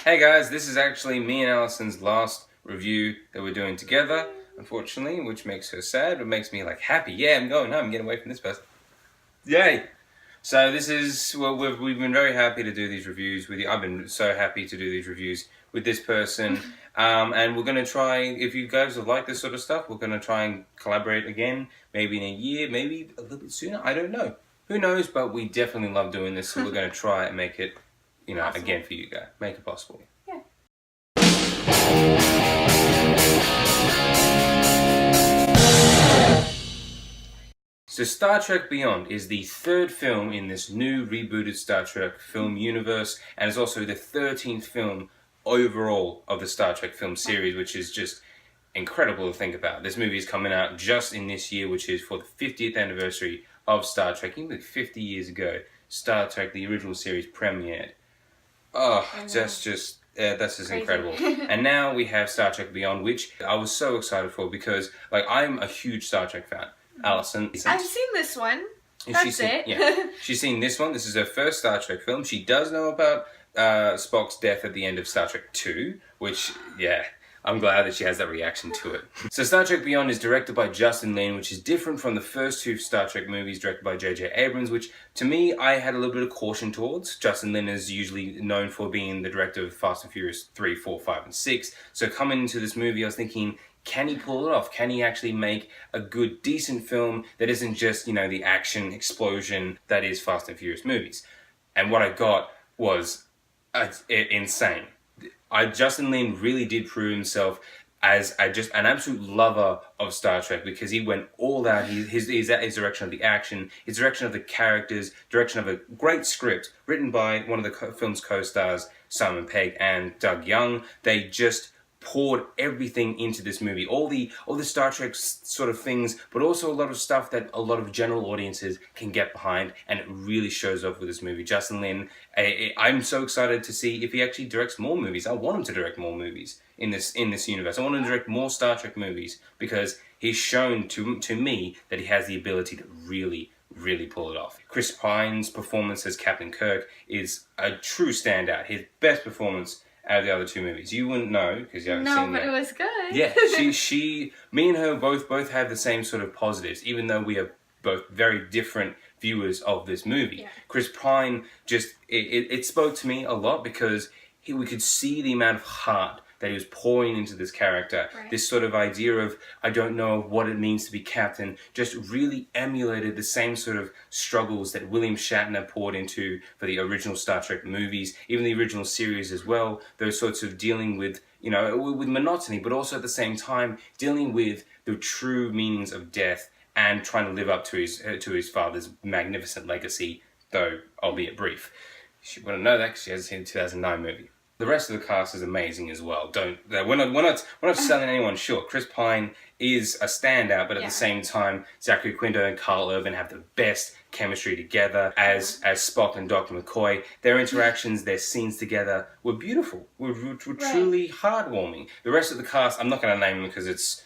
Hey guys, this is actually me and Allison's last review that we're doing together, unfortunately, which makes her sad, but makes me like happy. Yeah, I'm going home, I'm getting away from this person. Yay! So this is, well, we've been very happy to do these reviews with you. I've been so happy to do these reviews with this person. And we're going to try, if you guys have liked this sort of stuff, we're going to try and collaborate again, maybe in a year, maybe a little bit sooner, I don't know. Who knows, but we definitely love doing this, so we're going to try and make it, Possible. again for you guys. Make it possible. Yeah. So Star Trek Beyond is the third film in this new rebooted Star Trek film universe, and it's also the 13th film overall of the Star Trek film series, which is just incredible to think about. This movie is coming out just in this year, which is for the 50th anniversary of Star Trek. Even 50 years ago, Star Trek, the original series, premiered. Oh, that's just Crazy. incredible. And now we have Star Trek Beyond, which I was so excited for because, like, I'm a huge Star Trek fan. Allison, I've seen this one. That's it. Yeah, she's seen this one. This is her first Star Trek film. She does know about Spock's death at the end of Star Trek 2, which, yeah, I'm glad that she has that reaction to it. So Star Trek Beyond is directed by Justin Lin, which is different from the first two Star Trek movies directed by J.J. Abrams, which, to me, I had a little bit of caution towards. Justin Lin is usually known for being the director of Fast and Furious 3, 4, 5, and 6. So coming into this movie, I was thinking, can he pull it off? Can he actually make a good, decent film that isn't just, the action explosion that is Fast and Furious movies? And what I got was insane. Justin Lin really did prove himself as just an absolute lover of Star Trek because he went all out. His direction of the action, his direction of the characters, direction of a great script written by one of the film's co-stars, Simon Pegg and Doug Young. They just poured everything into this movie, all the Star Trek sort of things, but also a lot of stuff that a lot of general audiences can get behind, and it really shows off with this movie. Justin Lin, I'm so excited to see if he actually directs more movies. I want him to direct more movies in this universe. I want him to direct more Star Trek movies because he's shown to me that he has the ability to really pull it off. Chris Pine's performance as Captain Kirk is a true standout. His best performance out of the other two movies. You wouldn't know because you haven't seen but that. it was good. Yeah, me and her both have the same sort of positives, even though we are both very different viewers of this movie. Yeah. Chris Pine it spoke to me a lot because we could see the amount of heart that he was pouring into this character. Right. This sort of idea of, I don't know what it means to be captain, just really emulated the same sort of struggles that William Shatner poured into for the original Star Trek movies, even the original series as well. Those sorts of dealing with, with monotony, but also at the same time dealing with the true meanings of death and trying to live up to his father's magnificent legacy, though albeit brief. She wouldn't know that because she hasn't seen the 2009 movie. The rest of the cast is amazing as well. We're not selling anyone short. Chris Pine is a standout, but at the same time, Zachary Quinto and Carl Urban have the best chemistry together as Spock and Dr. McCoy. Their interactions, their scenes together were beautiful. Were truly heartwarming. The rest of the cast, I'm not going to name them because it's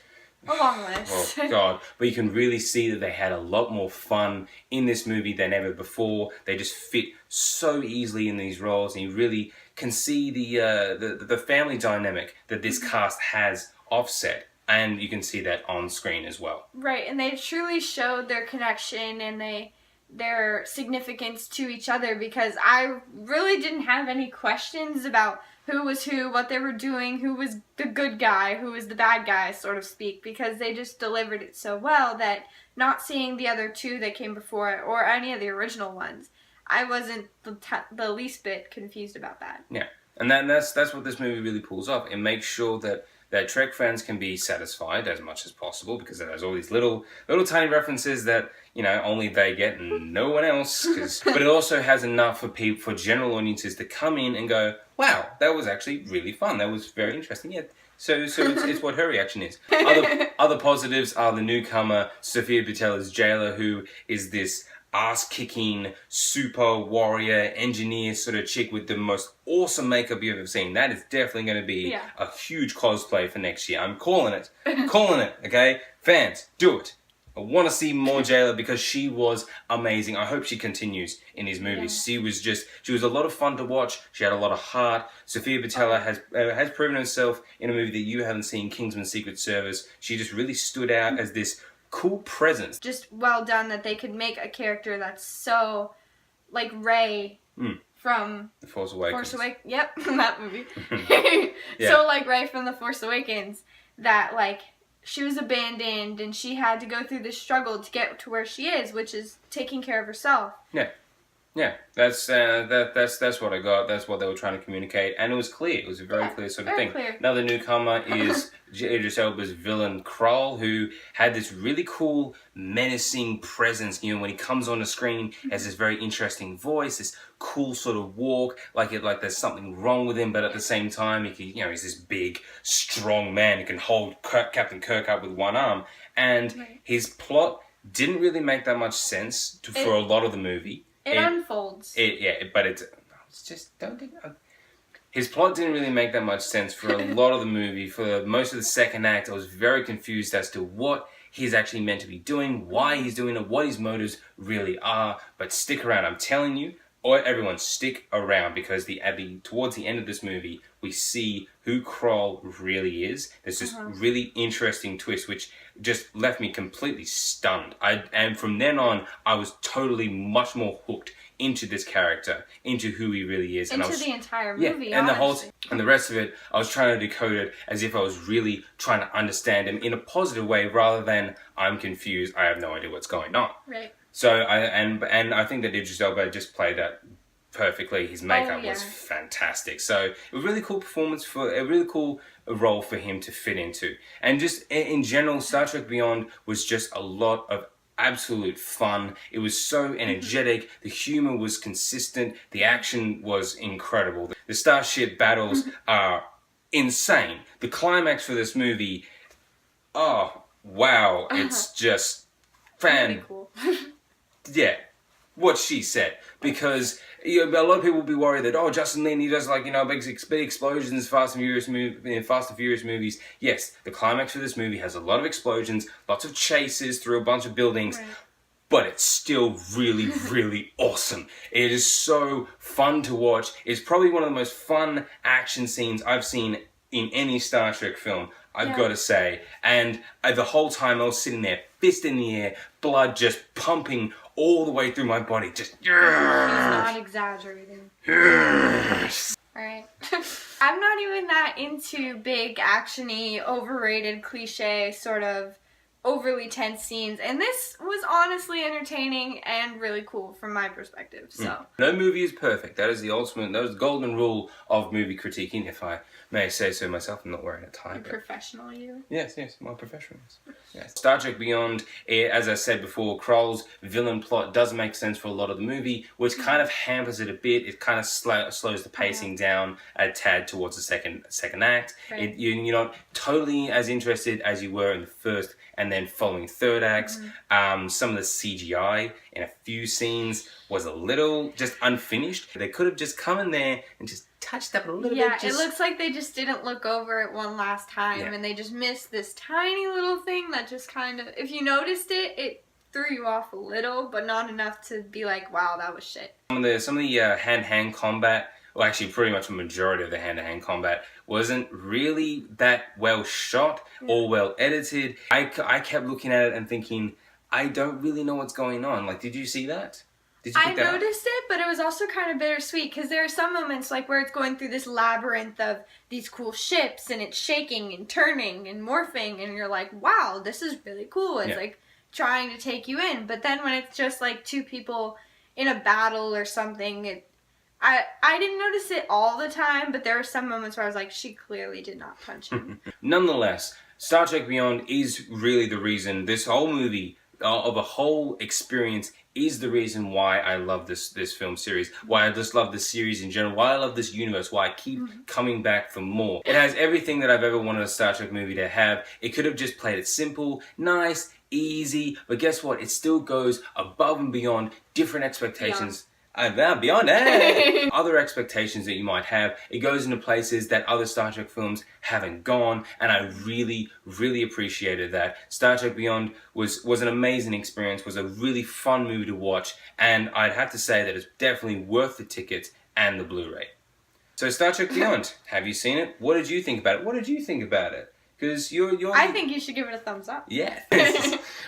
a long list. Oh God! But you can really see that they had a lot more fun in this movie than ever before. They just fit so easily in these roles, and you really can see the family dynamic that this cast has offset, and you can see that on screen as well. Right, and they truly showed their connection and their significance to each other because I really didn't have any questions about who was who, what they were doing, who was the good guy, who was the bad guy, so to speak, because they just delivered it so well that not seeing the other two that came before it or any of the original ones, I wasn't the least bit confused about that. Yeah, and that's what this movie really pulls off. It makes sure that Trek fans can be satisfied as much as possible because it has all these little tiny references that only they get and no one else. But it also has enough for general audiences to come in and go, wow, that was actually really fun. That was very interesting. Yeah. So it's what her reaction is. Other positives are the newcomer Sophia Boutella's Jaylah, who is this ass-kicking super warrior engineer sort of chick with the most awesome makeup you've ever seen. That is definitely going to be a huge cosplay for next year. I'm calling it. Okay? Fans, do it. I want to see more Jayla because she was amazing. I hope she continues in these movies. She was a lot of fun to watch. She had a lot of heart. Sofia Boutella has proven herself in a movie that you haven't seen, Kingsman: Secret Service. She just really stood out as this cool presence. Just well done that they could make a character that's so like Rey from The Force Awakens. Yep, that movie. Yeah. So like Rey from The Force Awakens, that like she was abandoned and she had to go through this struggle to get to where she is, which is taking care of herself. Yeah, that's what I got. That's what they were trying to communicate, and it was clear. It was a very clear sort of thing. Clear. Another newcomer is Idris Elba's villain Krull, who had this really cool, menacing presence. You know, when he comes on the screen, has this very interesting voice, this cool sort of walk, like there's something wrong with him, but at the same time, he's this big, strong man who can hold Captain Kirk up with one arm, and his plot didn't really make that much sense for a lot of the movie. It unfolds. But it's just his plot didn't really make that much sense for a lot of the movie. For most of the second act, I was very confused as to what he's actually meant to be doing, why he's doing it, what his motives really are. But stick around, I'm telling you, everyone stick around, because towards the end of this movie, we see who Krull really is. There's this really interesting twist, which just left me completely stunned. And from then on, I was totally much more hooked into this character, into who he really is. Into the entire movie, and the rest of it, I was trying to decode it as if I was really trying to understand him in a positive way, rather than I'm confused, I have no idea what's going on. Right. So I think that Idris Elba just played that perfectly. His makeup was fantastic. So a really cool performance, for a really cool role for him to fit into. And just in general, Star Trek Beyond was just a lot of absolute fun. It was so energetic. The humor was consistent. The action was incredible. The starship battles are insane. The climax for this movie, oh wow, it's just Really cool. Yeah, what she said. Because a lot of people will be worried that, Justin Lin, he does big explosions in Fast and Furious movies. Yes, the climax for this movie has a lot of explosions, lots of chases through a bunch of buildings. Right. But it's still really, really awesome. It is so fun to watch. It's probably one of the most fun action scenes I've seen in any Star Trek film, I've got to say. And the whole time I was sitting there, fist in the air, blood just pumping all the way through my body. Just, He's not exaggerating. Alright. I'm not even that into big, action-y, overrated, cliche, sort of overly tense scenes, and this was honestly entertaining and really cool from my perspective. So no movie is perfect. That is the golden rule of movie critiquing, if I may say so myself. I'm not wearing a tie. Professional, you. Yes, more professional. Yes. Star Trek Beyond, as I said before, Krull's villain plot does make sense for a lot of the movie, which kind of hampers it a bit. It kind of slows the pacing down a tad towards the second act. Right. You're not totally as interested as you were in the first and then following third acts. Some of the CGI in a few scenes was a little just unfinished. They could have just come in there and just touched up a little bit. Yeah, it looks like they just didn't look over it one last time, and they just missed this tiny little thing that just kind of, if you noticed it, it threw you off a little, but not enough to be like, wow, that was shit. Some of the hand-to-hand combat, well, actually pretty much a majority of the hand-to-hand combat, wasn't really that well shot or well edited. I kept looking at it and thinking, I don't really know what's going on. Like, did you see that? Did you I noticed it, but it was also kind of bittersweet, because there are some moments like where it's going through this labyrinth of these cool ships, and it's shaking and turning and morphing, and you're like, wow, this is really cool. It's like trying to take you in. But then when it's just like two people in a battle or something, I didn't notice it all the time, but there were some moments where I was like, she clearly did not punch him. Nonetheless, Star Trek Beyond is really the reason, this whole movie, of a whole experience, is the reason why I love this film series, why I just love this series in general, why I love this universe, why I keep coming back for more. It has everything that I've ever wanted a Star Trek movie to have. It could have just played it simple, nice, easy, but guess what? It still goes above and beyond different expectations. Beyond it. Other expectations that you might have, it goes into places that other Star Trek films haven't gone, and I really, really appreciated that. Star Trek Beyond was an amazing experience, was a really fun movie to watch, and I'd have to say that it's definitely worth the tickets and the Blu-ray. So Star Trek Beyond, have you seen it? What did you think about it? What did you think about it? Because you're I think you should give it a thumbs up. Yeah.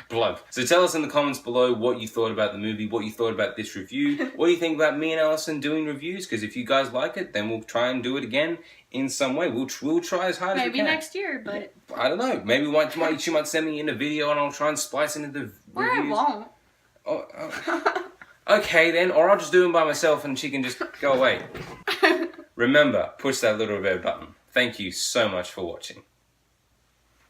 Plug. So tell us in the comments below what you thought about the movie, what you thought about this review, what do you think about me and Alison doing reviews, because if you guys like it, then we'll try and do it again in some way. We'll try as hard as we Maybe can. next year, but... I don't know. Maybe you might send me in a video and I'll try and splice into the Or I reviews. won't. Oh. Okay then, or I'll just do them by myself and she can just go away. Remember, push that little red button. Thank you so much for watching.